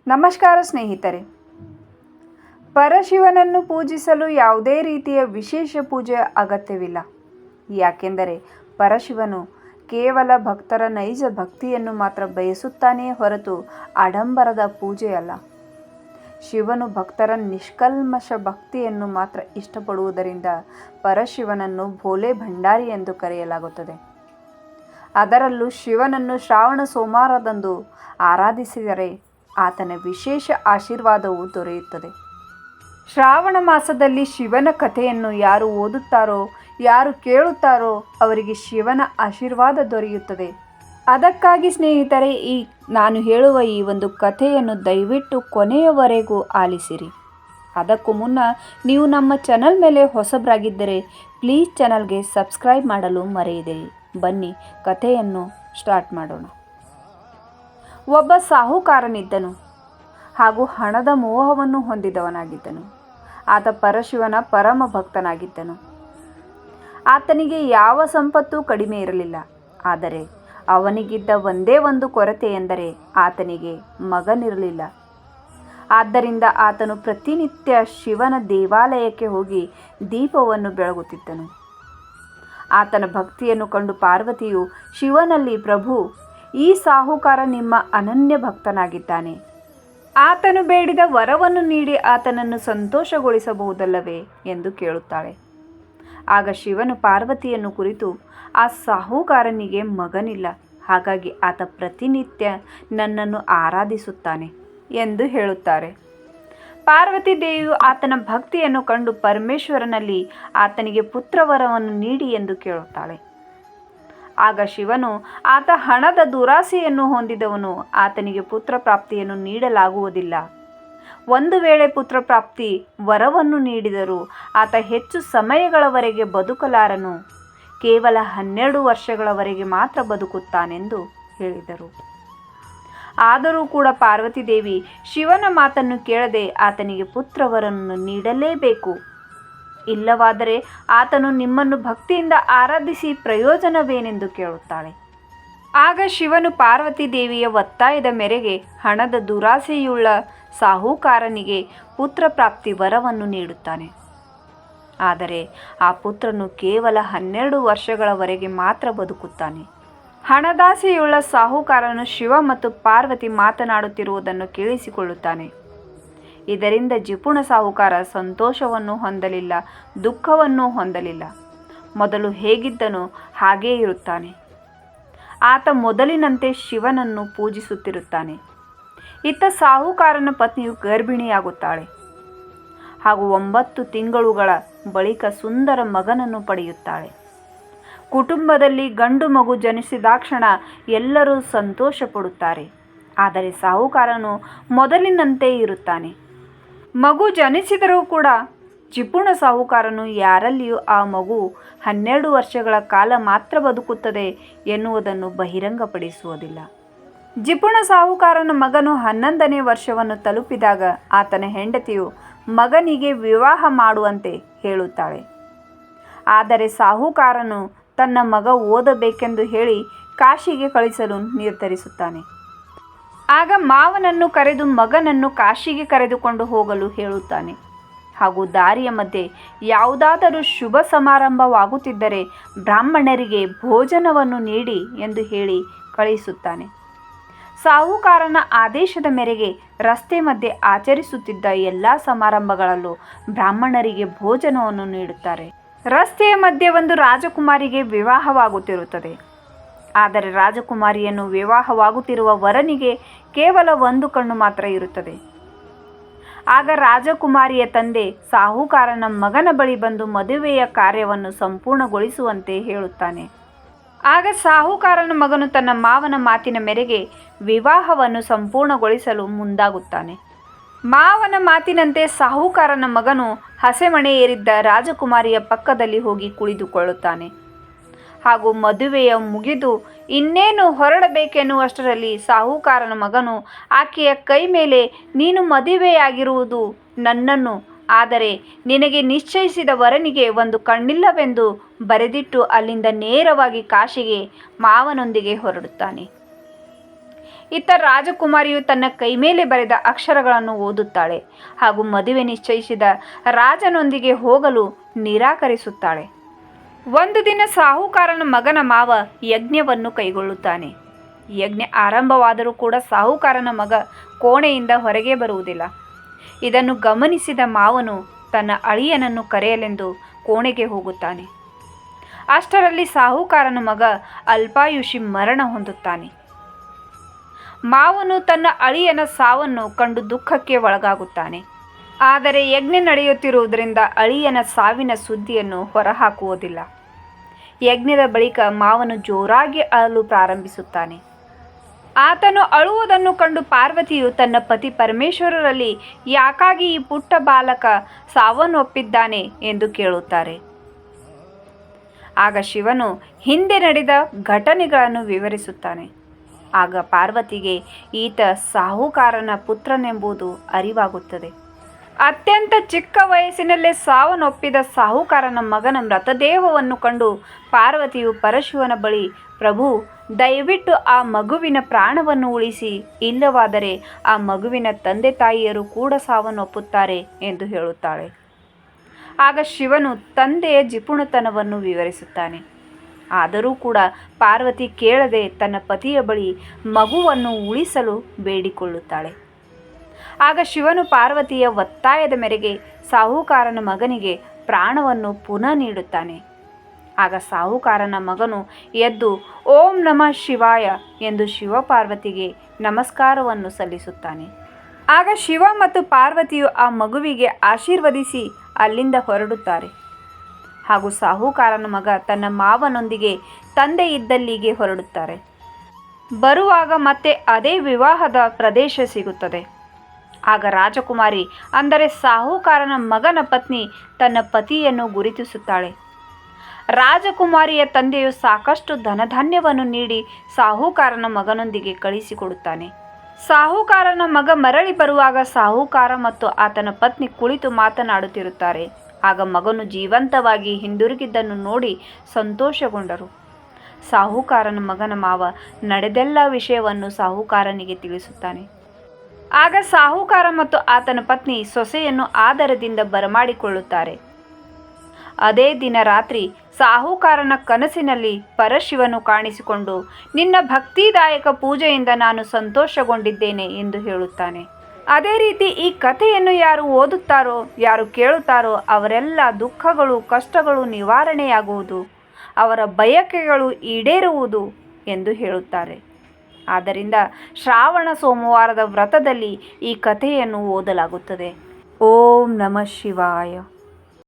ನಮಸ್ಕಾರ ಸ್ನೇಹಿತರೆ. ಪರಶಿವನನ್ನು ಪೂಜಿಸಲು ಯಾವುದೇ ರೀತಿಯ ವಿಶೇಷ ಪೂಜೆ ಅಗತ್ಯವಿಲ್ಲ. ಯಾಕೆಂದರೆ ಪರಶಿವನು ಕೇವಲ ಭಕ್ತರ ನೈಜ ಭಕ್ತಿಯನ್ನು ಮಾತ್ರ ಬಯಸುತ್ತಾನೆಯೇ ಹೊರತು ಆಡಂಬರದ ಪೂಜೆಯಲ್ಲ. ಶಿವನು ಭಕ್ತರ ನಿಷ್ಕಲ್ಮಶ ಭಕ್ತಿಯನ್ನು ಮಾತ್ರ ಇಷ್ಟಪಡುವುದರಿಂದ ಪರಶಿವನನ್ನು ಭೋಲೆ ಭಂಡಾರಿ ಎಂದು ಕರೆಯಲಾಗುತ್ತದೆ. ಅದರಲ್ಲೂ ಶಿವನನ್ನು ಶ್ರಾವಣ ಸೋಮವಾರದಂದು ಆರಾಧಿಸಿದರೆ ಆತನ ವಿಶೇಷ ಆಶೀರ್ವಾದವು ದೊರೆಯುತ್ತದೆ. ಶ್ರಾವಣ ಮಾಸದಲ್ಲಿ ಶಿವನ ಕಥೆಯನ್ನು ಯಾರು ಓದುತ್ತಾರೋ, ಯಾರು ಕೇಳುತ್ತಾರೋ ಅವರಿಗೆ ಶಿವನ ಆಶೀರ್ವಾದ ದೊರೆಯುತ್ತದೆ. ಅದಕ್ಕಾಗಿ ಸ್ನೇಹಿತರೆ, ನಾನು ಹೇಳುವ ಈ ಒಂದು ಕಥೆಯನ್ನು ದಯವಿಟ್ಟು ಕೊನೆಯವರೆಗೂ ಆಲಿಸಿರಿ. ಅದಕ್ಕೂ ಮುನ್ನ ನೀವು ನಮ್ಮ ಚಾನಲ್ ಮೇಲೆ ಹೊಸಬರಾಗಿದ್ದರೆ ಪ್ಲೀಸ್ ಚಾನಲ್ಗೆ ಸಬ್ಸ್ಕ್ರೈಬ್ ಮಾಡಲು ಮರೆಯದಿರಿ. ಬನ್ನಿ ಕಥೆಯನ್ನು ಸ್ಟಾರ್ಟ್ ಮಾಡೋಣ. ಒಬ್ಬ ಸಾಹುಕಾರನಿದ್ದನು ಹಾಗೂ ಹಣದ ಮೋಹವನ್ನು ಹೊಂದಿದವನಾಗಿದ್ದನು. ಆತ ಪರಶಿವನ ಪರಮ ಭಕ್ತನಾಗಿದ್ದನು. ಆತನಿಗೆ ಯಾವ ಸಂಪತ್ತೂ ಕಡಿಮೆ ಇರಲಿಲ್ಲ. ಆದರೆ ಅವನಿಗಿದ್ದ ಒಂದೇ ಒಂದು ಕೊರತೆ ಎಂದರೆ ಆತನಿಗೆ ಮಗನಿರಲಿಲ್ಲ. ಆದ್ದರಿಂದ ಆತನು ಪ್ರತಿನಿತ್ಯ ಶಿವನ ದೇವಾಲಯಕ್ಕೆ ಹೋಗಿ ದೀಪವನ್ನು ಬೆಳಗುತ್ತಿದ್ದನು. ಆತನ ಭಕ್ತಿಯನ್ನು ಕಂಡು ಪಾರ್ವತಿಯು ಶಿವನಲ್ಲಿ, ಪ್ರಭು, ಈ ಸಾಹುಕಾರ ನಿಮ್ಮ ಅನನ್ಯ ಭಕ್ತನಾಗಿದ್ದಾನೆ. ಆತನು ಬೇಡಿದ ವರವನ್ನು ನೀಡಿ ಆತನನ್ನು ಸಂತೋಷಗೊಳಿಸಬಹುದಲ್ಲವೇ ಎಂದು ಕೇಳುತ್ತಾಳೆ. ಆಗ ಶಿವನು ಪಾರ್ವತಿಯನ್ನು ಕುರಿತು, ಆ ಸಾಹುಕಾರನಿಗೆ ಮಗನಿಲ್ಲ, ಹಾಗಾಗಿ ಆತ ಪ್ರತಿನಿತ್ಯ ನನ್ನನ್ನು ಆರಾಧಿಸುತ್ತಾನೆ ಎಂದು ಹೇಳುತ್ತಾರೆ. ಪಾರ್ವತಿ ದೇವಿಯು ಆತನ ಭಕ್ತಿಯನ್ನು ಕಂಡು ಪರಮೇಶ್ವರನಲ್ಲಿ ಆತನಿಗೆ ಪುತ್ರವರವನ್ನು ನೀಡಿ ಎಂದು ಕೇಳುತ್ತಾಳೆ. ಆಗ ಶಿವನು, ಆತ ಹಣದ ದುರಾಸೆಯನ್ನು ಹೊಂದಿದವನು, ಆತನಿಗೆ ಪುತ್ರ ಪ್ರಾಪ್ತಿಯನ್ನು ನೀಡಲಾಗುವುದಿಲ್ಲ. ಒಂದು ವೇಳೆ ಪುತ್ರ ಪ್ರಾಪ್ತಿ ವರವನ್ನು ನೀಡಿದರೂ ಆತ ಹೆಚ್ಚು ಸಮಯಗಳವರೆಗೆ ಬದುಕಲಾರನು, ಕೇವಲ 12 ವರ್ಷಗಳವರೆಗೆ ಮಾತ್ರ ಬದುಕುತ್ತಾನೆಂದು ಹೇಳಿದರು. ಆದರೂ ಕೂಡ ಪಾರ್ವತಿ ದೇವಿ ಶಿವನ ಮಾತನ್ನು ಕೇಳದೆ ಆತನಿಗೆ ಪುತ್ರವರನ್ನು ನೀಡಲೇಬೇಕು. ಇಲ್ಲವಾದರೆ ಆತನು ನಿಮ್ಮನ್ನು ಭಕ್ತಿಯಿಂದ ಆರಾಧಿಸಿ ಪ್ರಯೋಜನವೇನೆಂದು ಕೇಳುತ್ತಾಳೆ. ಆಗ ಶಿವನು ಪಾರ್ವತಿ ದೇವಿಯ ಒತ್ತಾಯದ ಮೇರೆಗೆ ಹಣದ ದುರಾಸೆಯುಳ್ಳ ಸಾಹುಕಾರನಿಗೆ ಪುತ್ರ ಪ್ರಾಪ್ತಿ ವರವನ್ನು ನೀಡುತ್ತಾನೆ. ಆದರೆ ಆ ಪುತ್ರನು ಕೇವಲ 12 ವರ್ಷಗಳವರೆಗೆ ಮಾತ್ರ ಬದುಕುತ್ತಾನೆ. ಹಣದಾಸೆಯುಳ್ಳ ಸಾಹುಕಾರನು ಶಿವ ಮತ್ತು ಪಾರ್ವತಿ ಮಾತನಾಡುತ್ತಿರುವುದನ್ನು ಕೇಳಿಸಿಕೊಳ್ಳುತ್ತಾನೆ. ಇದರಿಂದ ಜಿಪುಣ ಸಾಹುಕಾರ ಸಂತೋಷವನ್ನು ಹೊಂದಲಿಲ್ಲ, ದುಃಖವನ್ನು ಹೊಂದಲಿಲ್ಲ. ಮೊದಲು ಹೇಗಿದ್ದನೋ ಹಾಗೇ ಇರುತ್ತಾನೆ. ಆತ ಮೊದಲಿನಂತೆ ಶಿವನನ್ನು ಪೂಜಿಸುತ್ತಿರುತ್ತಾನೆ. ಇತ್ತ ಸಾಹುಕಾರನ ಪತ್ನಿಯು ಗರ್ಭಿಣಿಯಾಗುತ್ತಾಳೆ ಹಾಗೂ 9 ತಿಂಗಳುಗಳ ಬಳಿಕ ಸುಂದರ ಮಗನನ್ನು ಪಡೆಯುತ್ತಾಳೆ. ಕುಟುಂಬದಲ್ಲಿ ಗಂಡು ಮಗು ಜನಿಸಿದಾಕ್ಷಣ ಎಲ್ಲರೂ ಸಂತೋಷ ಪಡುತ್ತಾರೆ. ಆದರೆ ಸಾಹುಕಾರನು ಮೊದಲಿನಂತೆ ಇರುತ್ತಾನೆ. ಮಗು ಜನಿಸಿದರೂ ಕೂಡ ಜಿಪುಣ ಸಾಹುಕಾರನು ಯಾರಲ್ಲಿಯೂ ಆ ಮಗು 12 ವರ್ಷಗಳ ಕಾಲ ಮಾತ್ರ ಬದುಕುತ್ತದೆ ಎನ್ನುವುದನ್ನು ಬಹಿರಂಗಪಡಿಸುವುದಿಲ್ಲ. ಜಿಪುಣ ಸಾಹುಕಾರನ ಮಗನು 11ನೇ ವರ್ಷವನ್ನು ತಲುಪಿದಾಗ ಆತನ ಹೆಂಡತಿಯು ಮಗನಿಗೆ ವಿವಾಹ ಮಾಡುವಂತೆ ಹೇಳುತ್ತಾಳೆ. ಆದರೆ ಸಾಹುಕಾರನು ತನ್ನ ಮಗ ಓದಬೇಕೆಂದು ಹೇಳಿ ಕಾಶಿಗೆ ಕಳಿಸಲು ನಿರ್ಧರಿಸುತ್ತಾನೆ. ಆಗ ಮಾವನನ್ನು ಕರೆದು ಮಗನನ್ನು ಕಾಶಿಗೆ ಕರೆದುಕೊಂಡು ಹೋಗಲು ಹೇಳುತ್ತಾನೆ ಹಾಗೂ ದಾರಿಯ ಮಧ್ಯೆ ಯಾವುದಾದರೂ ಶುಭ ಸಮಾರಂಭವಾಗುತ್ತಿದ್ದರೆ ಬ್ರಾಹ್ಮಣರಿಗೆ ಭೋಜನವನ್ನು ನೀಡಿ ಎಂದು ಹೇಳಿ ಕಳಿಸುತ್ತಾನೆ. ಸಾಹುಕಾರನ ಆದೇಶದ ಮೇರೆಗೆ ರಸ್ತೆ ಮಧ್ಯೆ ಆಚರಿಸುತ್ತಿದ್ದ ಎಲ್ಲ ಸಮಾರಂಭಗಳಲ್ಲೂ ಬ್ರಾಹ್ಮಣರಿಗೆ ಭೋಜನವನ್ನು ನೀಡುತ್ತಾರೆ. ರಸ್ತೆಯ ಮಧ್ಯೆ ಒಂದು ರಾಜಕುಮಾರಿಗೆ ವಿವಾಹವಾಗುತ್ತಿರುತ್ತದೆ. ಆದರೆ ರಾಜಕುಮಾರಿಯನ್ನು ವಿವಾಹವಾಗುತ್ತಿರುವ ವರನಿಗೆ ಕೇವಲ ಒಂದು ಕಣ್ಣು ಮಾತ್ರ ಇರುತ್ತದೆ. ಆಗ ರಾಜಕುಮಾರಿಯ ತಂದೆ ಸಾಹುಕಾರನ ಮಗನ ಬಳಿ ಬಂದು ಮದುವೆಯ ಕಾರ್ಯವನ್ನು ಸಂಪೂರ್ಣಗೊಳಿಸುವಂತೆ ಹೇಳುತ್ತಾನೆ. ಆಗ ಸಾಹುಕಾರನ ಮಗನು ತನ್ನ ಮಾವನ ಮಾತಿನ ಮೇರೆಗೆ ವಿವಾಹವನ್ನು ಸಂಪೂರ್ಣಗೊಳಿಸಲು ಮುಂದಾಗುತ್ತಾನೆ. ಮಾವನ ಮಾತಿನಂತೆ ಸಾಹುಕಾರನ ಮಗನು ಹಸೆಮಣೆ ಏರಿದ್ದ ರಾಜಕುಮಾರಿಯ ಪಕ್ಕದಲ್ಲಿ ಹೋಗಿ ಕುಳಿತುಕೊಳ್ಳುತ್ತಾನೆ ಹಾಗೂ ಮದುವೆಯ ಮುಗಿದು ಇನ್ನೇನು ಹೊರಡಬೇಕೆನ್ನುವಷ್ಟರಲ್ಲಿ ಸಾಹುಕಾರನ ಮಗನು ಆಕೆಯ ಕೈ ಮೇಲೆ, ನೀನು ಮದುವೆಯಾಗಿರುವುದು ನನ್ನನ್ನು, ಆದರೆ ನಿನಗೆ ನಿಶ್ಚಯಿಸಿದ ವರನಿಗೆ ಒಂದು ಕಣ್ಣಿಲ್ಲವೆಂದು ಬರೆದಿಟ್ಟು ಅಲ್ಲಿಂದ ನೇರವಾಗಿ ಕಾಶಿಗೆ ಮಾವನೊಂದಿಗೆ ಹೊರಡುತ್ತಾನೆ. ಇತ್ತ ರಾಜಕುಮಾರಿಯು ತನ್ನ ಕೈಮೇಲೆ ಬರೆದ ಅಕ್ಷರಗಳನ್ನು ಓದುತ್ತಾಳೆ ಹಾಗೂ ಮದುವೆ ನಿಶ್ಚಯಿಸಿದ ರಾಜನೊಂದಿಗೆ ಹೋಗಲು ನಿರಾಕರಿಸುತ್ತಾಳೆ. ಒಂದು ದಿನ ಸಾಹುಕಾರನ ಮಗನ ಮಾವ ಯಜ್ಞವನ್ನು ಕೈಗೊಳ್ಳುತ್ತಾನೆ. ಯಜ್ಞ ಆರಂಭವಾದರೂ ಕೂಡ ಸಾಹುಕಾರನ ಮಗ ಕೋಣೆಯಿಂದ ಹೊರಗೆ ಬರುವುದಿಲ್ಲ. ಇದನ್ನು ಗಮನಿಸಿದ ಮಾವನು ತನ್ನ ಅಳಿಯನನ್ನು ಕರೆಯಲೆಂದು ಕೋಣೆಗೆ ಹೋಗುತ್ತಾನೆ. ಅಷ್ಟರಲ್ಲಿ ಸಾಹುಕಾರನ ಮಗ ಅಲ್ಪಾಯುಷಿ ಮರಣ ಹೊಂದುತ್ತಾನೆ. ಮಾವನು ತನ್ನ ಅಳಿಯನ ಸಾವನ್ನು ಕಂಡು ದುಃಖಕ್ಕೆ ಒಳಗಾಗುತ್ತಾನೆ. ಆದರೆ ಯಜ್ಞ ನಡೆಯುತ್ತಿರುವುದರಿಂದ ಅಳಿಯನ ಸಾವಿನ ಸುದ್ದಿಯನ್ನು ಹೊರಹಾಕುವುದಿಲ್ಲ. ಯಜ್ಞದ ಬಳಿಕ ಮಾವನು ಜೋರಾಗಿ ಅಳಲು ಪ್ರಾರಂಭಿಸುತ್ತಾನೆ. ಆತನು ಅಳುವುದನ್ನು ಕಂಡು ಪಾರ್ವತಿಯು ತನ್ನ ಪತಿ ಪರಮೇಶ್ವರರಲ್ಲಿ ಯಾಕಾಗಿ ಈ ಪುಟ್ಟ ಬಾಲಕ ಸಾವನ್ನಪ್ಪಿದ್ದಾನೆ ಎಂದು ಕೇಳುತ್ತಾರೆ. ಆಗ ಶಿವನು ಹಿಂದೆ ನಡೆದ ಘಟನೆಗಳನ್ನು ವಿವರಿಸುತ್ತಾನೆ. ಆಗ ಪಾರ್ವತಿಗೆ ಈತ ಸಾಹುಕಾರನ ಪುತ್ರನೆಂಬುದು ಅರಿವಾಗುತ್ತದೆ. ಅತ್ಯಂತ ಚಿಕ್ಕ ವಯಸ್ಸಿನಲ್ಲೇ ಸಾವನ್ನಪ್ಪಿದ ಸಾಹುಕಾರನ ಮಗನ ಮೃತದೇಹವನ್ನು ಕಂಡು ಪಾರ್ವತಿಯು ಪರಶಿವನ ಬಳಿ, ಪ್ರಭು, ದಯವಿಟ್ಟು ಆ ಮಗುವಿನ ಪ್ರಾಣವನ್ನು ಉಳಿಸಿ, ಇಲ್ಲವಾದರೆ ಆ ಮಗುವಿನ ತಂದೆ ತಾಯಿಯರು ಕೂಡ ಸಾವನ್ನಪ್ಪುತ್ತಾರೆ ಎಂದು ಹೇಳುತ್ತಾಳೆ. ಆಗ ಶಿವನು ತಂದೆಯ ಜಿಪುಣತನವನ್ನು ವಿವರಿಸುತ್ತಾನೆ. ಆದರೂ ಕೂಡ ಪಾರ್ವತಿ ಕೇಳದೆ ತನ್ನ ಪತಿಯ ಬಳಿ ಮಗುವನ್ನು ಉಳಿಸಲು ಬೇಡಿಕೊಳ್ಳುತ್ತಾಳೆ. ಆಗ ಶಿವನು ಪಾರ್ವತಿಯ ಒತ್ತಾಯದ ಮೇರೆಗೆ ಸಾಹುಕಾರನ ಮಗನಿಗೆ ಪ್ರಾಣವನ್ನು ಪುನಃ ನೀಡುತ್ತಾನೆ. ಆಗ ಸಾಹುಕಾರನ ಮಗನು ಎದ್ದು ಓಂ ನಮಃ ಶಿವಾಯ ಎಂದು ಶಿವಪಾರ್ವತಿಗೆ ನಮಸ್ಕಾರವನ್ನು ಸಲ್ಲಿಸುತ್ತಾನೆ. ಆಗ ಶಿವ ಮತ್ತು ಪಾರ್ವತಿಯು ಆ ಮಗುವಿಗೆ ಆಶೀರ್ವದಿಸಿ ಅಲ್ಲಿಂದ ಹೊರಡುತ್ತಾರೆ. ಹಾಗೂ ಸಾಹುಕಾರನ ಮಗ ತನ್ನ ಮಾವನೊಂದಿಗೆ ತಂದೆ ಇದ್ದಲ್ಲಿಗೆ ಹೊರಡುತ್ತಾರೆ. ಬರುವಾಗ ಮತ್ತೆ ಅದೇ ವಿವಾಹದ ಪ್ರದೇಶ ಸಿಗುತ್ತದೆ. ಆಗ ರಾಜಕುಮಾರಿ, ಅಂದರೆ ಸಾಹುಕಾರನ ಮಗನ ಪತ್ನಿ, ತನ್ನ ಪತಿಯನ್ನು ಗುರುತಿಸುತ್ತಾಳೆ. ರಾಜಕುಮಾರಿಯ ತಂದೆಯು ಸಾಕಷ್ಟು ಧನಧಾನ್ಯವನ್ನು ನೀಡಿ ಸಾಹುಕಾರನ ಮಗನೊಂದಿಗೆ ಕಳಿಸಿಕೊಡುತ್ತಾನೆ. ಸಾಹುಕಾರನ ಮಗ ಮರಳಿ ಬರುವಾಗ ಸಾಹುಕಾರ ಮತ್ತು ಆತನ ಪತ್ನಿ ಕುಳಿತು ಮಾತನಾಡುತ್ತಿರುತ್ತಾರೆ. ಆಗ ಮಗನು ಜೀವಂತವಾಗಿ ಹಿಂದಿರುಗಿದ್ದನ್ನು ನೋಡಿ ಸಂತೋಷಗೊಂಡರು. ಸಾಹುಕಾರನ ಮಗನ ಮಾವ ನಡೆದೆಲ್ಲ ವಿಷಯವನ್ನು ಸಾಹುಕಾರನಿಗೆ ತಿಳಿಸುತ್ತಾನೆ. ಆಗ ಸಾಹುಕಾರ ಮತ್ತು ಆತನ ಪತ್ನಿ ಸೊಸೆಯನ್ನು ಆದರದಿಂದ ಬರಮಾಡಿಕೊಳ್ಳುತ್ತಾರೆ. ಅದೇ ದಿನ ರಾತ್ರಿ ಸಾಹುಕಾರನ ಕನಸಿನಲ್ಲಿ ಪರಶಿವನು ಕಾಣಿಸಿಕೊಂಡು, ನಿನ್ನ ಭಕ್ತಿದಾಯಕ ಪೂಜೆಯಿಂದ ನಾನು ಸಂತೋಷಗೊಂಡಿದ್ದೇನೆ ಎಂದು ಹೇಳುತ್ತಾನೆ. ಅದೇ ರೀತಿ ಈ ಕಥೆಯನ್ನು ಯಾರು ಓದುತ್ತಾರೋ, ಯಾರು ಕೇಳುತ್ತಾರೋ ಅವರೆಲ್ಲ ದುಃಖಗಳು, ಕಷ್ಟಗಳು ನಿವಾರಣೆಯಾಗುವುದು, ಅವರ ಬಯಕೆಗಳು ಈಡೇರುವುದು ಎಂದು ಹೇಳುತ್ತಾರೆ. ಆದ್ದರಿಂದ ಶ್ರಾವಣ ಸೋಮವಾರದ ವ್ರತದಲ್ಲಿ ಈ ಕಥೆಯನ್ನು ಓದಲಾಗುತ್ತದೆ. ಓಂ ನಮಃ ಶಿವಾಯ.